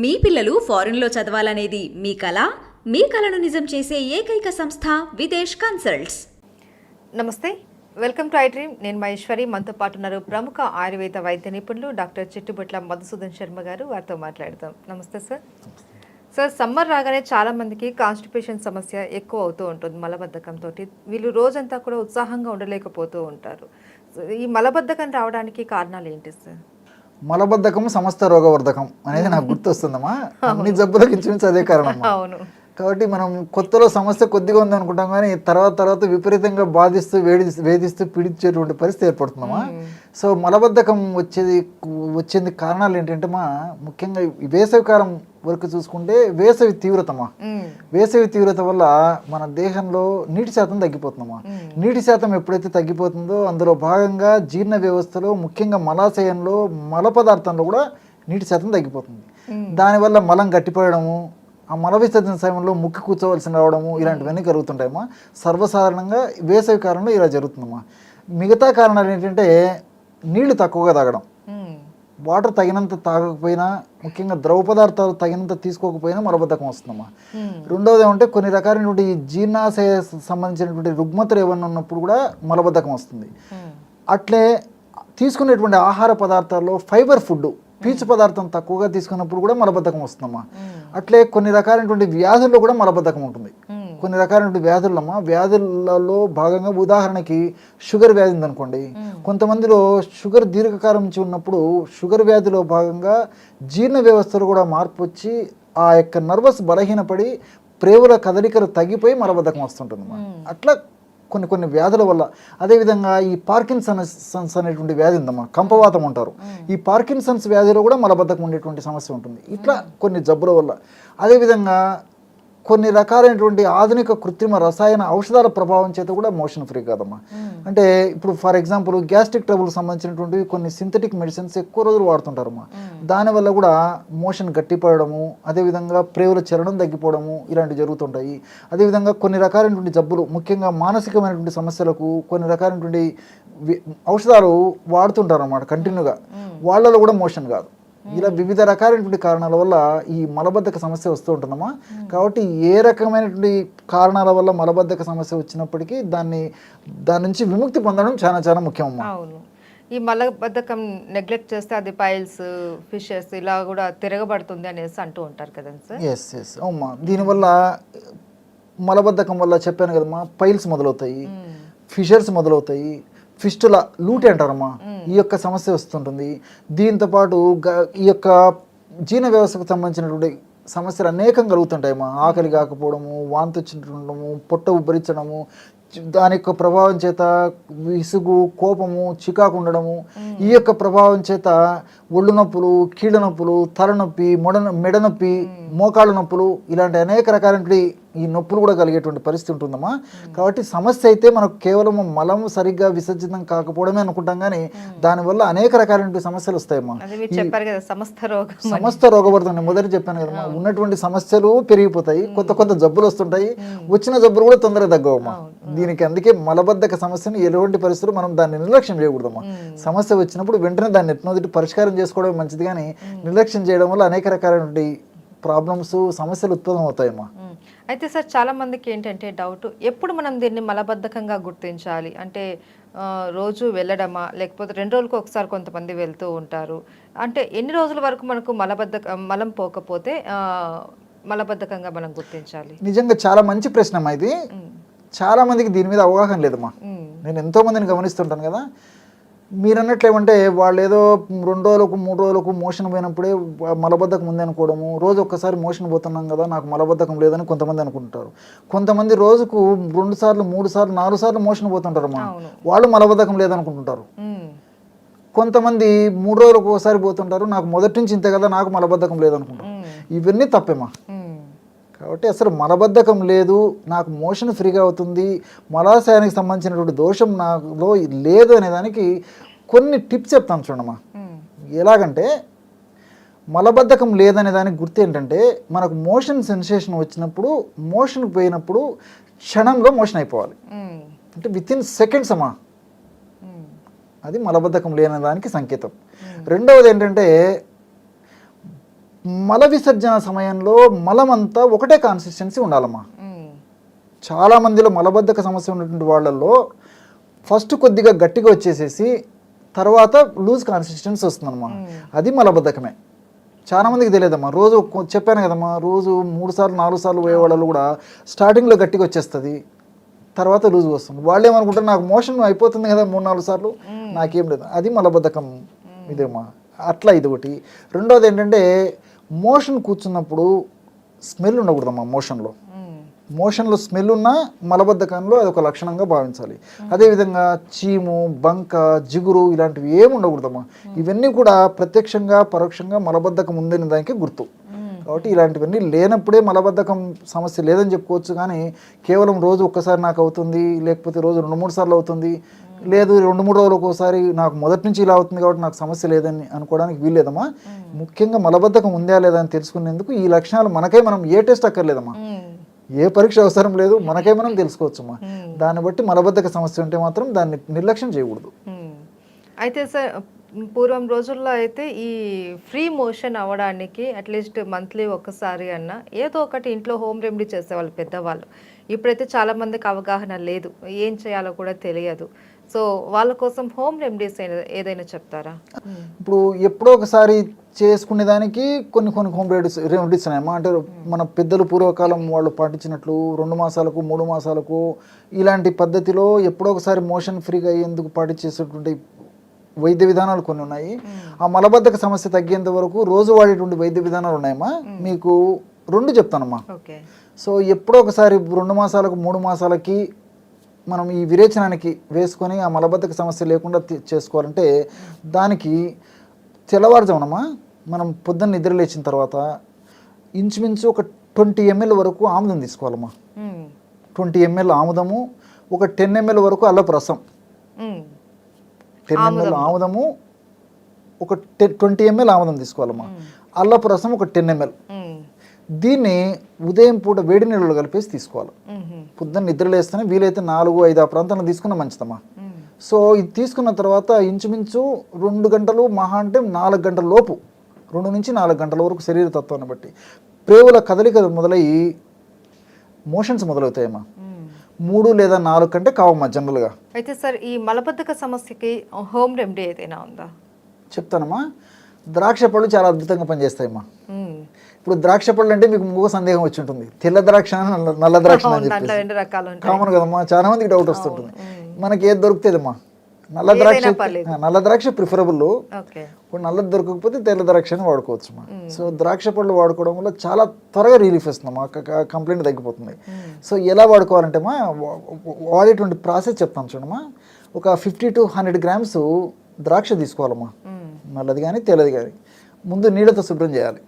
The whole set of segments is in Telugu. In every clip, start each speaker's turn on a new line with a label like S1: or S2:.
S1: మీ పిల్లలు ఫారెన్లో చదవాలనేది మీ కల? మీ కలను నిజం చేసే ఏకైక సంస్థ విదేశ్ కన్సల్ట్స్.
S2: నమస్తే, వెల్కమ్ టు ఐ డ్రీమ్. నేను మహేశ్వరి. మనతో పాటు ఉన్నారు ప్రముఖ ఆయుర్వేద వైద్య నిపుణులు డాక్టర్ చిట్టుబొట్ల మధుసూదన్ శర్మ గారు. వారితో మాట్లాడతాం. నమస్తే సార్. సార్, సమ్మర్ రాగానే చాలా మందికి కాన్స్టిపేషన్ సమస్య ఎక్కువ అవుతూ ఉంటుంది. మలబద్ధకంతో వీళ్ళు రోజంతా కూడా ఉత్సాహంగా ఉండలేకపోతూ ఉంటారు. ఈ మలబద్ధకం రావడానికి కారణాలు ఏంటి సార్?
S3: మలబద్ధకం సమస్త రోగవర్ధకం అనేది నాకు గుర్తొస్తుందమ్మా. అన్ని జబ్బులకు ఇంచుమించు అదే కారణం.
S2: అవును.
S3: కాబట్టి మనం కొత్తలో సమస్య కొద్దిగా ఉందనుకుంటాం, కానీ తర్వాత విపరీతంగా బాధిస్తూ వేధిస్తూ పీడించేటువంటి పరిస్థితి ఏర్పడుతుందమ్మా. సో మలబద్ధకం వచ్చేది కారణాలు ఏంటంటే ముఖ్యంగా వేసవికాలం వరకు చూసుకుంటే వేసవి తీవ్రతమా. వేసవి తీవ్రత వల్ల మన దేహంలో నీటి శాతం తగ్గిపోతుందమ్మా. నీటి శాతం ఎప్పుడైతే తగ్గిపోతుందో అందులో భాగంగా జీర్ణ వ్యవస్థలో ముఖ్యంగా మలాశయంలో మల పదార్థంలో కూడా నీటి శాతం తగ్గిపోతుంది. దానివల్ల మలం గట్టిపోయడము, ఆ మల విసర్జన సమయంలో ముక్కి కూర్చోవలసి రావడము, ఇలాంటివన్నీ జరుగుతుంటాయమ్మా. సర్వసాధారణంగా వేసవి కాలంలో ఇలా జరుగుతుందమ్మా. మిగతా కారణాలు ఏంటంటే నీళ్లు తక్కువగా తాగడం, వాటర్ తగినంత తాగకపోయినా, ముఖ్యంగా ద్రవ పదార్థాలు తగినంత తీసుకోకపోయినా మలబద్ధకం వస్తుందమ్మా. రెండవది ఏమంటే కొన్ని రకాలైనటువంటి జీర్ణాశయ సంబంధించినటువంటి రుగ్మతలు ఏమన్నా ఉన్నప్పుడు కూడా మలబద్ధకం వస్తుంది. అట్లే తీసుకునేటువంటి ఆహార పదార్థాల్లో ఫైబర్ ఫుడ్, పీచు పదార్థం తక్కువగా తీసుకున్నప్పుడు కూడా మలబద్ధకం వస్తుందమ్మా. అట్లే కొన్ని రకాలైనటువంటి వ్యాధుల్లో కూడా మలబద్ధకం ఉంటుంది. కొన్ని రకాలైనటువంటి వ్యాధులలో భాగంగా ఉదాహరణకి షుగర్ వ్యాధి ఉందనుకోండి. కొంతమందిలో షుగర్ దీర్ఘకాలం నుంచి ఉన్నప్పుడు షుగర్ వ్యాధిలో భాగంగా జీర్ణ వ్యవస్థలో కూడా మార్పు వచ్చి ఆ యొక్క నర్వస్ బలహీనపడి ప్రేవుల కదలికలు తగ్గిపోయి మలబద్ధకం వస్తుంటుందమ్మా. అట్లా కొన్ని వ్యాధుల వల్ల. అదేవిధంగా ఈ పార్కిన్సన్స్ అనేటువంటి వ్యాధి ఉందమ్మా, కంపవాతం అంటారు. ఈ పార్కిన్సన్స్ వ్యాధిలో కూడా మలబద్ధకం ఉండేటువంటి సమస్య ఉంటుంది. ఇట్లా కొన్ని జబ్బుల వల్ల. అదేవిధంగా కొన్ని రకాలైనటువంటి ఆధునిక కృత్రిమ రసాయన ఔషధాల ప్రభావం చేత కూడా మోషన్ ఫ్రీ కాదమ్మా. అంటే ఇప్పుడు ఫర్ ఎగ్జాంపుల్ గ్యాస్ట్రిక్ ట్రబుల్ సంబంధించినటువంటి కొన్ని సింథటిక్ మెడిసిన్స్ ఎక్కువ రోజులు వాడుతుంటారమ్మా. దానివల్ల కూడా మోషన్ గట్టిపడము, అదేవిధంగా ప్రేవుల చలనం తగ్గిపోవడము, ఇలాంటివి జరుగుతుంటాయి. అదేవిధంగా కొన్ని రకాలైనటువంటి జబ్బులు, ముఖ్యంగా మానసికమైనటువంటి సమస్యలకు కొన్ని రకాలైనటువంటి ఔషధాలు వాడుతుంటారు అన్నమాట కంటిన్యూగా. వాళ్ళలో కూడా మోషన్ కాదు. ఇలా వివిధ రకాలైనటువంటి కారణాల వల్ల ఈ మలబద్ధక సమస్య వస్తూ ఉంటుందమ్మా. కాబట్టి ఏ రకమైనటువంటి కారణాల వల్ల మలబద్ధక సమస్య వచ్చినప్పటికీ దాని నుంచి విముక్తి పొందడం చాలా ముఖ్యమమ్మా.
S2: అవును. ఈ మలబద్ధకం నెగ్లెక్ట్ చేస్తే అది పైల్స్, ఫిషెస్ ఇలా కూడా తిరగబడుతుంది అనేసి అంటూ ఉంటారు కదండి సార్.
S3: ఎస్ అవుమ్మా. దీనివల్ల మలబద్ధకం వల్ల చెప్పాను కదమ్మా, పైల్స్ మొదలవుతాయి, ఫిషర్స్ మొదలవుతాయి, ఫిస్టులా, లూటి అంటారమ్మా, ఈ యొక్క సమస్య వస్తుంటుంది. దీంతోపాటు ఈ యొక్క జీర్ణ వ్యవస్థకు సంబంధించినటువంటి సమస్యలు అనేకం కలుగుతుంటాయమ్మా. ఆకలి కాకపోవడము, వాంతి వచ్చిండడము, పొట్ట ఉబ్బరించడము, దాని యొక్క ప్రభావం చేత విసుగు, కోపము, చికాకు ఉండడము, ఈ యొక్క ప్రభావం చేత ఒళ్ళు నొప్పులు, కీళ్ళ నొప్పులు, తలనొప్పి, మెడ నొప్పి, మోకాళ్ళ నొప్పులు, ఇలాంటి అనేక రకాలైనటువంటి ఈ నొప్పులు కూడా కలిగేటువంటి పరిస్థితి ఉంటుందమ్మా. కాబట్టి సమస్య అయితే మనకు కేవలం మలం సరిగ్గా విసర్జితం కాకపోవడమే అనుకుంటాం, కానీ దానివల్ల అనేక రకాలైన సమస్యలు వస్తాయమ్మా. సమస్త రోగపడుతుంది. మొదటి చెప్పాను కదమ్మా, ఉన్నటువంటి సమస్యలు పెరిగిపోతాయి, కొత్త జబ్బులు వస్తుంటాయి, వచ్చిన జబ్బులు కూడా తొందరగా తగ్గవమ్మా. దీనికి అందుకే మలబద్ధక సమస్యను ఎటువంటి పరిస్థితులు మనం దాన్ని నిర్లక్ష్యం చేయకూడదమ్మా. సమస్య వచ్చినప్పుడు వెంటనే దాన్ని ఎట్నోదిటి పరిష్కారం చేసుకోవడం మంచిది, కానీ నిర్లక్ష్యం చేయడం వల్ల అనేక రకాలైనటువంటి ప్రాబ్లమ్స్, సమస్యలు ఉత్పన్నం అవుతాయమ్మా.
S2: అయితే సార్, చాలా మందికి ఏంటంటే డౌట్, ఎప్పుడు మనం దీన్ని మలబద్ధకంగా గుర్తించాలి అంటే రోజు వెళ్ళడమా, లేకపోతే 2 రోజులకు ఒకసారి కొంతమంది వెళ్తూ ఉంటారు. అంటే ఎన్ని రోజుల వరకు మనకు మలం పోకపోతే మలబద్ధకంగా మనం గుర్తించాలి?
S3: నిజంగా చాలా మంచి ప్రశ్న అమ్మా ఇది. చాలా మందికి దీని మీద అవగాహన లేదమ్మా. నేను ఎంతో మందిని గమనిస్తుంటాను కదా. మీరు అన్నట్లు ఏమంటే వాళ్ళు ఏదో 2 రోజులకు 3 రోజులకు మోషన్ పోయినప్పుడే మలబద్ధకం ఉంది అనుకోవడము, రోజు ఒక్కసారి మోషన్ పోతున్నాం కదా నాకు మలబద్ధకం లేదని కొంతమంది అనుకుంటారు. కొంతమంది రోజుకు 2 సార్లు 3 సార్లు 4 సార్లు మోషన్ పోతుంటారమ్మా, వాళ్ళు మలబద్ధకం లేదనుకుంటుంటారు. కొంతమంది 3 రోజులకు ఒకసారి పోతుంటారు, నాకు మొదటి నుంచి ఇంతే కదా నాకు మలబద్ధకం లేదనుకుంటారు. ఇవన్నీ తప్పేమా. కాబట్టి అసలు మలబద్ధకం లేదు, నాకు మోషన్ ఫ్రీగా అవుతుంది, మలాశయానికి సంబంధించినటువంటి దోషం నాలో లేదు అనేదానికి కొన్ని టిప్స్ చెప్తాను చూడమ్మా. ఎలాగంటే మలబద్ధకం లేదనే దానికి గుర్తు ఏంటంటే, మనకు మోషన్ సెన్సేషన్ వచ్చినప్పుడు, మోషన్ పోయినప్పుడు క్షణంలో మోషన్ అయిపోవాలి, అంటే వితిన్ సెకండ్స్ అమ్మా. అది మలబద్ధకం లేని దానికి సంకేతం. రెండవది ఏంటంటే మల విసర్జన సమయంలో మలమంతా ఒకటే కాన్సిస్టెన్సీ ఉండాలమ్మా. చాలా మందిలో మలబద్ధక సమస్య ఉన్నటువంటి వాళ్ళల్లో ఫస్ట్ కొద్దిగా గట్టిగా వచ్చేసేసి తర్వాత లూజ్ కన్సిస్టెన్సీ వస్తుందమ్మా. అది మలబద్ధకమే. చాలా మందికి తెలియదమ్మా. రోజు చెప్పాను కదమ్మా, రోజు 3 సార్లు 4 సార్లు పోయే వాళ్ళు కూడా స్టార్టింగ్లో గట్టిగా వచ్చేస్తుంది, తర్వాత లూజ్ వస్తుంది. వాళ్ళు ఏమనుకుంటారు, నాకు మోషన్ అయిపోతుంది కదా 3-4 సార్లు, నాకేం లేదు. అది మలబద్ధకం ఇదేమ్మా. అట్లా ఇది ఒకటి. రెండోది ఏంటంటే మోషన్ కూర్చున్నప్పుడు స్మెల్ ఉండకూడదమ్మా. మోషన్లో స్మెల్ ఉన్నా మలబద్ధకంలో అది ఒక లక్షణంగా భావించాలి. అదేవిధంగా చీము, బంక, జిగురు ఇలాంటివి ఏమి ఉండకూడదమ్మా. ఇవన్నీ కూడా ప్రత్యక్షంగా పరోక్షంగా మలబద్ధకం ఉందని దానికి గుర్తు. కాబట్టి ఇలాంటివన్నీ లేనప్పుడే మలబద్ధకం సమస్య లేదని చెప్పుకోవచ్చు. కానీ కేవలం రోజు ఒక్కసారి నాకు అవుతుంది, లేకపోతే రోజు 2-3 సార్లు అవుతుంది, లేదు 2-3 రోజులకు ఒకసారి నాకు మొదటి నుంచి ఇలా అవుతుంది కాబట్టి నాకు సమస్య లేదని అనుకోవడానికి వీల్లేదమ్మా. ముఖ్యంగా మలబద్ధకం ఉందా లేదా అని తెలుసుకునేందుకు ఈ లక్షణాలు మనం ఏ టెస్ట్ అక్కర్లేదమ్మా, ఏ పరీక్ష అవసరం లేదు, మనకే మనం తెలుసుకోవచ్చమ్మా. దాన్ని బట్టి మలబద్ధక సమస్య ఉంటే మాత్రం దాన్ని నిర్లక్ష్యం చేయకూడదు.
S2: అయితే సార్, పూర్వం రోజుల్లో అయితే ఈ ఫ్రీ మోషన్ అవ్వడానికి అట్లీస్ట్ మంత్లీ ఒక్కసారి అన్న ఏదో ఒకటి ఇంట్లో హోమ్ రెమెడీ చేసేవాళ్ళు పెద్దవాళ్ళు. ఇప్పుడైతే చాలా మందికి అవగాహన లేదు, ఏం చేయాలో కూడా తెలియదు. సో వాళ్ళ కోసం హోమ్ రెమెడీస్ ఏదైనా చెప్తారా?
S3: ఇప్పుడు ఎప్పుడో ఒకసారి చేసుకునే దానికి కొన్ని హోమ్ రెమెడీస్ ఉన్నాయమ్మా. అంటే మన పెద్దలు పూర్వకాలం వాళ్ళు పాటించినట్లు 2 మాసాలకు 3 మాసాలకు ఇలాంటి పద్ధతిలో ఎప్పుడో ఒకసారి మోషన్ ఫ్రీగా అయ్యేందుకు పాటించేసేటువంటి వైద్య విధానాలు కొన్ని ఉన్నాయి. ఆ మలబద్ధక సమస్య తగ్గేంత వరకు రోజు వాడేటువంటి వైద్య విధానాలు ఉన్నాయమ్మా. మీకు 2 చెప్తానమ్మా. సో ఎప్పుడో ఒకసారి 2 మాసాలకు 3 మాసాలకి మనం ఈ విరేచనానికి వేసుకొని ఆ మలబద్ధక సమస్య లేకుండా చేసుకోవాలంటే దానికి తెల్లవారుజామునమ్మా మనం పొద్దున్న నిద్ర లేచిన తర్వాత ఇంచుమించు ఒక 20 ml వరకు ఆముదం తీసుకోవాలమ్మా. 20 ml ఆముదము, ఒక 10 ml వరకు అల్లపు రసం. 10 ml ఆముదము, ఒక 20 ml ఆముదం తీసుకోవాలమ్మా. అల్లపు రసం ఒక 10 ml. దీన్ని ఉదయం పూట వేడి నీళ్ళలో కలిపేసి తీసుకోవాలి. పొద్దున్న నిద్రలేస్తేనే వీలైతే 4-5 ఆ ప్రాంతంలో తీసుకున్న మంచిదమ్మా. సో ఇది తీసుకున్న తర్వాత ఇంచుమించు 2 గంటలు మహా అంటే 4 గంటల లోపు, 2 నుంచి 4 గంటల వరకు శరీర తత్వాన్ని బట్టి ప్రేవుల కదలిక మొదలయ్యి మోషన్స్ మొదలవుతాయమ్మా. 3 లేదా 4 కంటే కావమ్మా జనరల్గా.
S2: అయితే సార్, ఈ మలబద్ధక సమస్యకి హోమ్ రెమెడీ ఏదైనా ఉందా? చెప్తానమ్మా.
S3: ద్రాక్ష పళ్ళు చాలా అద్భుతంగా పనిచేస్తాయమ్మా. ఇప్పుడు ద్రాక్ష పళ్ళు అంటే మీకు ఇంకో సందేహం వచ్చి ఉంటుంది, తెల్ల ద్రాక్ష నల్ల ద్రాక్ష అని చెప్పి కామన్ కదమ్మా. చాలా మందికి డౌట్ వస్తుంటుంది. మనకి ఏది దొరుకుతుందమ్మా, నల్ల ద్రాక్ష ప్రిఫరబుల్. ఇప్పుడు నల్లది దొరకకపోతే తెల్ల ద్రాక్ష అని వాడుకోవచ్చు. సో ద్రాక్ష పళ్ళు వాడుకోవడం వల్ల చాలా త్వరగా రిలీఫ్ వస్తుందమ్మా, కంప్లైంట్ తగ్గిపోతుంది. సో ఎలా వాడుకోవాలంటే మా వాడేటువంటి ప్రాసెస్ చెప్తాను చూడమ్మా. ఒక 50 to 100 grams ద్రాక్ష తీసుకోవాలమ్మా, నల్లది కానీ తెల్లది కానీ. ముందు నీళ్ళతో శుభ్రం చేయాలి,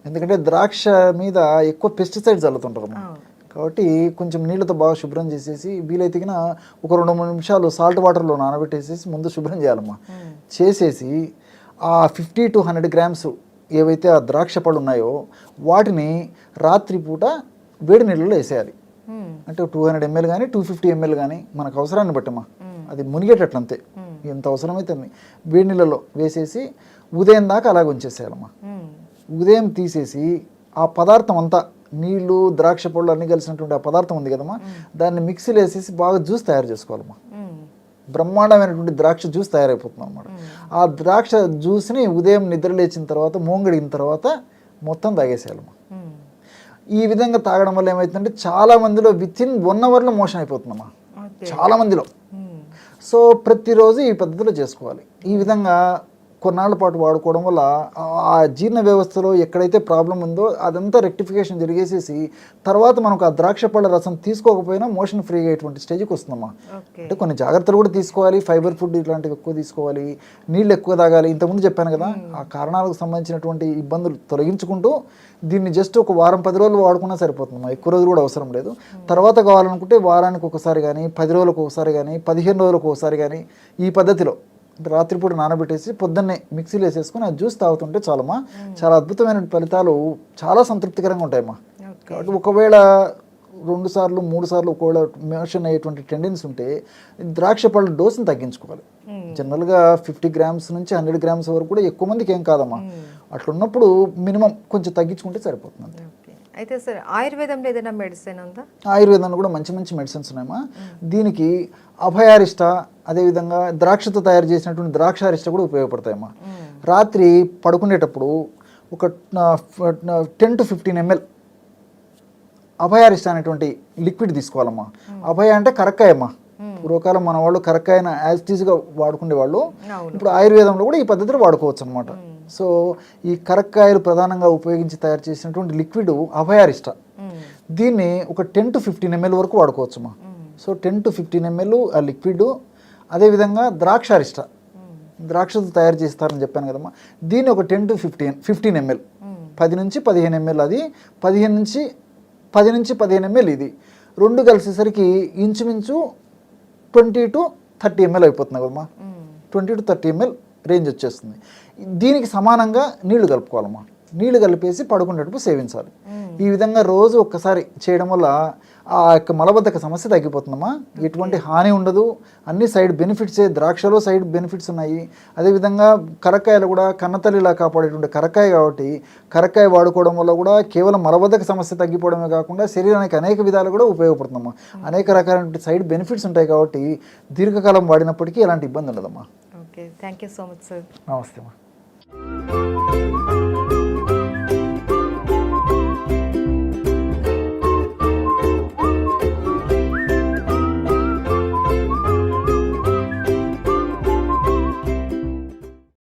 S3: ఎందుకంటే ద్రాక్ష మీద ఎక్కువ పెస్టిసైడ్స్ చల్లుతుంటారమ్మా. కాబట్టి కొంచెం నీళ్ళతో బాగా శుభ్రం చేసేసి వీలైతే ఒక 2-3 నిమిషాలు సాల్ట్ వాటర్లో నానబెట్టేసేసి ముందు శుభ్రం చేయాలమ్మా. చేసేసి ఆ 50 to 100 grams ఏవైతే ఆ ద్రాక్ష పళ్ళు ఉన్నాయో వాటిని రాత్రిపూట వేడి నీళ్ళలో వేసేయాలి. అంటే 200 ml కానీ 250 ml కానీ మనకు అవసరాన్ని బట్టమ్మా, అది మునిగేటట్లు అంతే, ఎంత అవసరమైతే వేడి నీళ్ళలో వేసేసి ఉదయం దాకా అలాగ ఉంచేసేయాలమ్మా. ఉదయం తీసేసి ఆ పదార్థం అంతా, నీళ్లు ద్రాక్ష పళ్ళు అన్నీ కలిసినటువంటి ఆ పదార్థం ఉంది కదమ్మా, దాన్ని మిక్సీలో వేసేసి బాగా జ్యూస్ తయారు చేసుకోవాలమ్మా. బ్రహ్మాండమైనటువంటి ద్రాక్ష జ్యూస్ తయారైపోతుంది అన్నమాట. ఆ ద్రాక్ష జ్యూస్ని ఉదయం నిద్ర లేచిన తర్వాత మోంగడిన తర్వాత మొత్తం తాగేసేయాలమ్మా. ఈ విధంగా తాగడం వల్ల ఏమవుతుందంటే చాలా మందిలో వితిన్ 1 hourలో మోషన్ అయిపోతుందమ్మా, చాలా మందిలో. సో ప్రతిరోజు ఈ పద్ధతిలో చేసుకోవాలి. ఈ విధంగా కొన్నాళ్ళ పాటు వాడుకోవడం వల్ల ఆ జీర్ణ వ్యవస్థలో ఎక్కడైతే ప్రాబ్లం ఉందో అదంతా రెక్టిఫికేషన్ జరిగేసేసి తర్వాత మనకు ఆ ద్రాక్ష పళ్ళ రసం తీసుకోకపోయినా మోషన్ ఫ్రీ అయ్యేటువంటి స్టేజ్కి వస్తుందమ్మా. అంటే కొన్ని జాగ్రత్తలు కూడా తీసుకోవాలి, ఫైబర్ ఫుడ్ ఇట్లాంటివి ఎక్కువ తీసుకోవాలి, నీళ్ళు ఎక్కువ తాగాలి. ఇంతకుముందు చెప్పాను కదా, ఆ కారణాలకు సంబంధించినటువంటి ఇబ్బందులు తొలగించుకుంటూ దీన్ని జస్ట్ ఒక 1-10 రోజులు వాడుకున్నా సరిపోతుందమ్మా, ఎక్కువ రోజులు కూడా అవసరం లేదు. తర్వాత కావాలనుకుంటే వారానికి ఒకసారి కానీ 10 రోజులకు ఒకసారి కానీ 15 రోజులకు ఒకసారి కానీ ఈ పద్ధతిలో రాత్రిపూట నానబెట్టేసి పొద్దున్నే మిక్సీలో వేసేసుకుని ఆ జ్యూస్ తాగుతుంటే చాలమ్మా, చాలా అద్భుతమైన ఫలితాలు, చాలా సంతృప్తికరంగా ఉంటాయమ్మా. కాబట్టి ఒకవేళ 2 సార్లు 3 సార్లు ఒకవేళ మోషన్ అయ్యేటువంటి టెండెన్సీ ఉంటే ద్రాక్ష పళ్ళ డోసుని తగ్గించుకోవాలి. జనరల్గా 50 గ్రామ్స్ నుంచి 100 గ్రామ్స్ వరకు కూడా ఎక్కువ మందికి ఏం కాదమ్మా. అట్లా ఉన్నప్పుడు మినిమం కొంచెం తగ్గించుకుంటే సరిపోతుంది.
S2: అయితే సార్ ఆయుర్వేదంలో ఏదైనా మెడిసిన్ ఉందా?
S3: ఆయుర్వేదంలో కూడా మంచి మంచి మెడిసిన్స్ ఉన్నాయమ్మా. దీనికి అభయారిష్ట, అదేవిధంగా ద్రాక్షతో తయారు చేసినటువంటి ద్రాక్షారిష్ట కూడా ఉపయోగపడతాయమ్మా. రాత్రి పడుకునేటప్పుడు ఒక 10 to 15 ml అభయారిష్ట అనేటువంటి లిక్విడ్ తీసుకోవాలమ్మా. అభయ అంటే కరక్కాయమ్మా. పూర్వకాలం మన వాళ్ళు కరక్కాయను యాజిటీస్గా వాడుకునే వాళ్ళు, ఇప్పుడు ఆయుర్వేదంలో కూడా ఈ పద్ధతిలో వాడుకోవచ్చు అనమాట. సో ఈ కరక్కాయలు ప్రధానంగా ఉపయోగించి తయారు చేసినటువంటి లిక్విడ్ అభయారిష్ట. దీన్ని ఒక 10 to 15 ml వరకు వాడుకోవచ్చమ్మా. సో 10 to 15 ml ఆ లిక్విడ్. అదేవిధంగా ద్రాక్షారిష్ట, ద్రాక్షతో తయారు చేస్తారని చెప్పాను కదమ్మా. దీన్ని ఒక 10 to 15 ml, 10 నుంచి 15 ml అది, 10 నుంచి 15 ml ఇది. రెండు కలిసేసరికి ఇంచుమించు 20 to 30 ml అయిపోతుంది కదమ్మా. 20 to 30 ml రేంజ్ వచ్చేస్తుంది. దీనికి సమానంగా నీళ్లు కలుపుకోవాలమ్మా. నీళ్లు కలిపేసి పడుకునేటప్పుడు సేవించాలి. ఈ విధంగా రోజు ఒక్కసారి చేయడం వల్ల ఆ యొక్క మలబద్ధక సమస్య తగ్గిపోతుందమ్మా. ఎటువంటి హాని ఉండదు. అన్ని సైడ్ బెనిఫిట్సే. ద్రాక్షలో సైడ్ బెనిఫిట్స్ ఉన్నాయి. అదేవిధంగా కరక్కాయలు కూడా కన్నతల్లిలా కాపాడేటువంటి కరక్కాయ కాబట్టి కరక్కాయ వాడుకోవడం వల్ల కూడా కేవలం మలబద్ధక సమస్య తగ్గిపోవడమే కాకుండా శరీరానికి అనేక విధాలు కూడా ఉపయోగపడుతుందమ్మా. అనేక రకాలైన సైడ్ బెనిఫిట్స్ ఉంటాయి కాబట్టి దీర్ఘకాలం వాడినప్పటికీ ఎలాంటి ఇబ్బంది ఉండదమ్మా.
S2: Okay, thank you so much sir.
S3: నమస్తే అమ్మా.